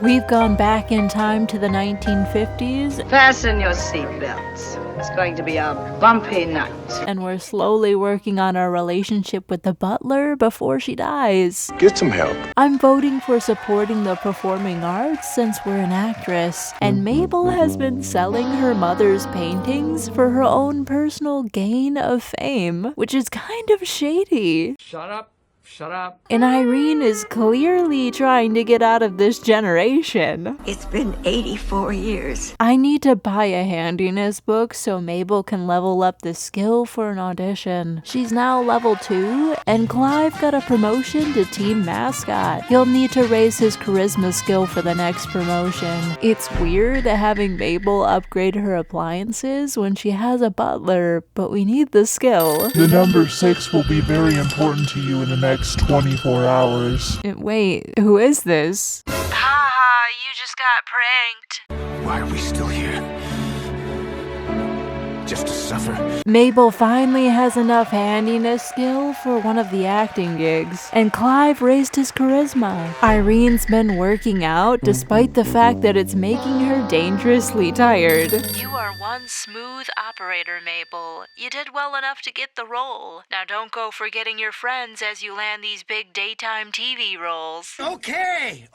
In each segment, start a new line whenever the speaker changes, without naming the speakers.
We've gone back in time to the 1950s.
Fasten your seatbelts. It's going to be a bumpy night.
And we're slowly working on our relationship with the butler before she dies.
Get some help.
I'm voting for supporting the performing arts since we're an actress. And Mabel has been selling her mother's paintings for her own personal gain of fame, which is kind of shady.
Shut up. Shut up.
And Irene is clearly trying to get out of this generation.
It's been 84 years.
I need to buy a handiness book so Mabel can level up the skill for an audition. She's now level 2, and Clive got a promotion to team mascot. He'll need to raise his charisma skill for the next promotion. It's weird having Mabel upgrade her appliances when she has a butler, but we need the skill.
The number 6 will be very important to you in the next 24 hours.
Wait, who is this?
Haha, you just got pranked.
Why are we still here? Just to suffer?
Mabel finally has enough handiness skill for one of the acting gigs, and Clive raised his charisma. Irene's been working out despite the fact that it's making her dangerously tired.
You are one smooth operator, Mabel. You did well enough to get the role. Now don't go forgetting your friends as you land these big daytime TV roles.
Okay.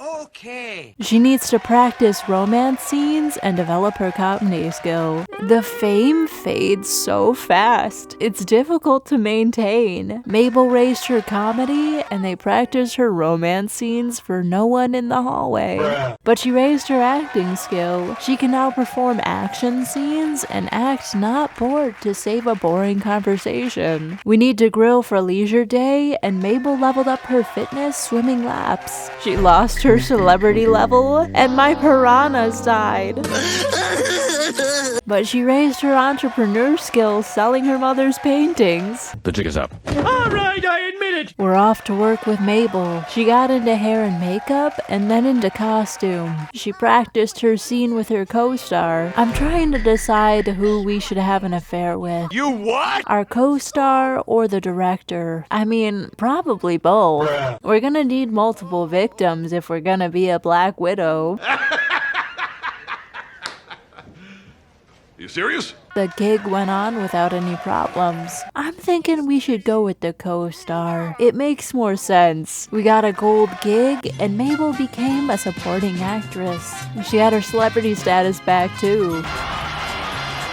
She needs to practice romance scenes and develop her comedy skill. The fame fades so fast. It's difficult to maintain. Mabel raised her comedy and they practiced her romance scenes for no one in the hallway. But she raised her acting skill. She can now perform action scenes and act not bored to save a boring conversation. We need to grill for leisure day, and Mabel leveled up her fitness swimming laps. She lost her celebrity level and my piranhas died. But she raised her entrepreneur skills selling her mother's paintings.
The jig is up.
All right, I admit it.
We're off to work with Mabel. She got into hair and makeup and then into costume. She practiced her scene with her co-star. I'm trying to decide who we should have an affair with.
You what?
Our co-star or the director? I mean, probably both. We're gonna need multiple victims if we're gonna be a Black Widow.
You serious?
The gig went on without any problems. I'm thinking we should go with the co-star. It makes more sense. We got a gold gig, and Mabel became a supporting actress. She got her celebrity status back too.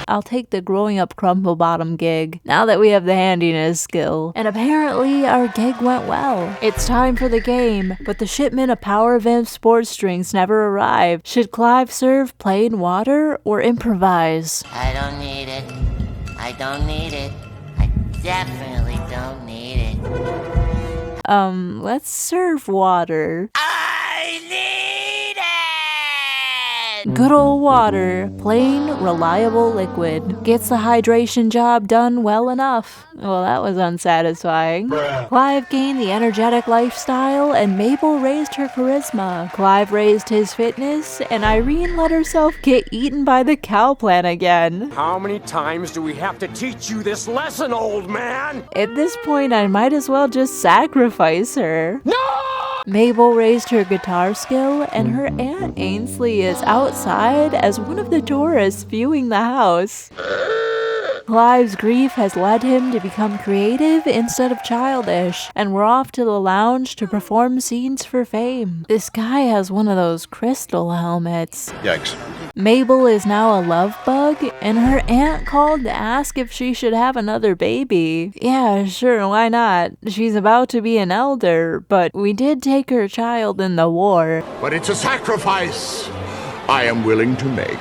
I'll take the growing up crumple bottom gig, now that we have the handiness skill. And apparently our gig went well. It's time for the game, but the shipment of Power Vamp sports drinks never arrived. Should Clive serve plain water or improvise?
I don't need it. I don't need it. I definitely don't need it.
Let's serve water.
I need it!
Good old water, plain, reliable liquid. Gets the hydration job done well enough. Well, that was unsatisfying. Clive gained the energetic lifestyle, and Mabel raised her charisma. Clive raised his fitness, and Irene let herself get eaten by the cow plant again.
How many times do we have to teach you this lesson, old man?
At this point, I might as well just sacrifice her.
No!
Mabel raised her guitar skill, and her Aunt Ainsley is outside as one of the tourists viewing the house. Clive's grief has led him to become creative instead of childish, and we're off to the lounge to perform scenes for fame. This guy has one of those crystal helmets.
Yikes.
Mabel is now a love bug, and her aunt called to ask if she should have another baby. Yeah, sure, why not? She's about to be an elder, but we did take her child in the war.
But it's a sacrifice I am willing to make.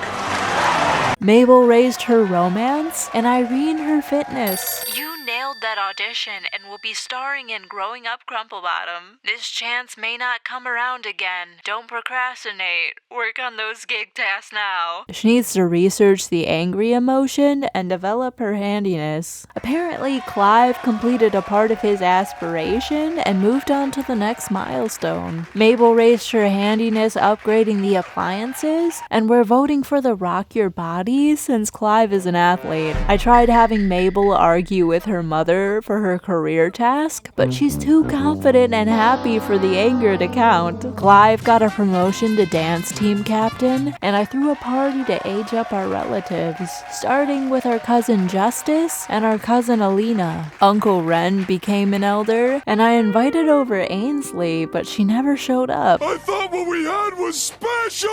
Mabel raised her romance, and Irene her fitness.
You nailed that audition and will be starring in Growing Up Crumplebottom. This chance may not come around again. Don't procrastinate. Work on those gig tasks now.
She needs to research the angry emotion and develop her handiness. Apparently, Clive completed a part of his aspiration and moved on to the next milestone. Mabel raised her handiness upgrading the appliances, and we're voting for the Rock Your Body since Clive is an athlete. I tried having Mabel argue with her mother mother for her career task, but she's too confident and happy for the anger to count. Clive got a promotion to dance team captain, and I threw a party to age up our relatives, starting with our cousin Justice and our cousin Alina. Uncle Ren became an elder, and I invited over Ainsley, but she never showed up.
I thought what we had was special!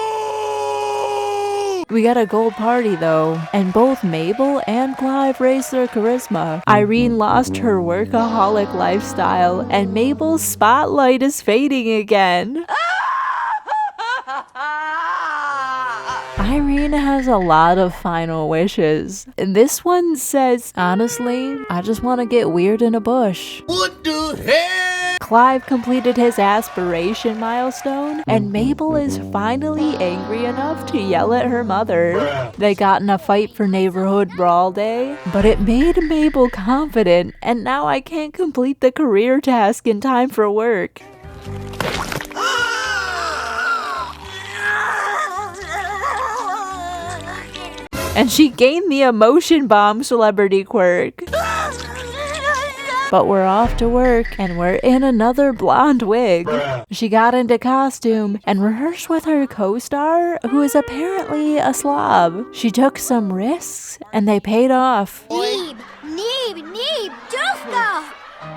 We got a gold party though, and both Mabel and Clive raised their charisma. Irene lost her workaholic lifestyle, and Mabel's spotlight is fading again. Irene has a lot of final wishes. This one says, honestly, I just want to get weird in a bush.
What the hell?
Clive completed his aspiration milestone, and Mabel is finally angry enough to yell at her mother. They got in a fight for neighborhood brawl day, but it made Mabel confident, and now I can't complete the career task in time for work. And she gained the emotion bomb celebrity quirk. But we're off to work, and we're in another blonde wig. She got into costume and rehearsed with her co-star, who is apparently a slob. She took some risks, and they paid off.
Neeb, Dufka!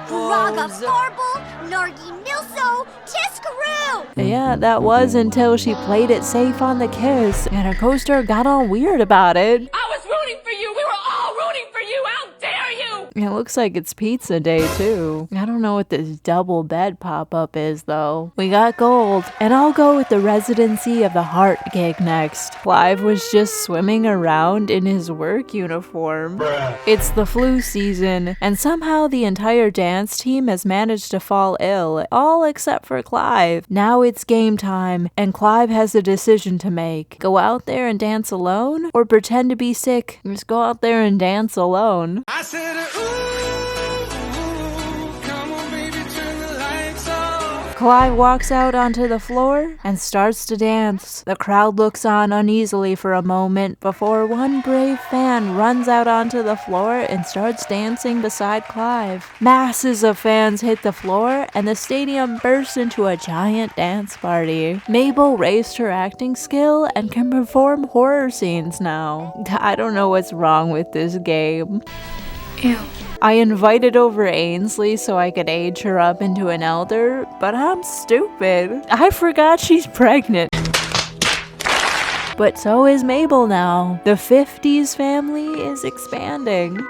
Raga Farble, Nargi Nilso, Tiskaroo!
Yeah, that was until she played it safe on the kiss, and her co-star got all weird about it.
I was rooting for you. We were all rooting for you. How dare you?
It looks like it's pizza day too. I don't know what this double bed pop-up is though. We got gold, and I'll go with the Residency of the Heart gig next. Clive was just swimming around in his work uniform. It's the flu season, and somehow the entire dance team has managed to fall ill, all except for Clive. Now it's game time, and Clive has a decision to make. Go out there and dance alone, or pretend to be sick? Just go out there and dance alone.
I said, come on, baby, turn the lights off.
Clive walks out onto the floor and starts to dance. The crowd looks on uneasily for a moment before one brave fan runs out onto the floor and starts dancing beside Clive. Masses of fans hit the floor, and the stadium bursts into a giant dance party. Mabel raised her acting skill and can perform horror scenes now. I don't know what's wrong with this game.
Ew.
I invited over Ainsley so I could age her up into an elder, but I'm stupid. I forgot she's pregnant. But so is Mabel now. The 50s family is expanding.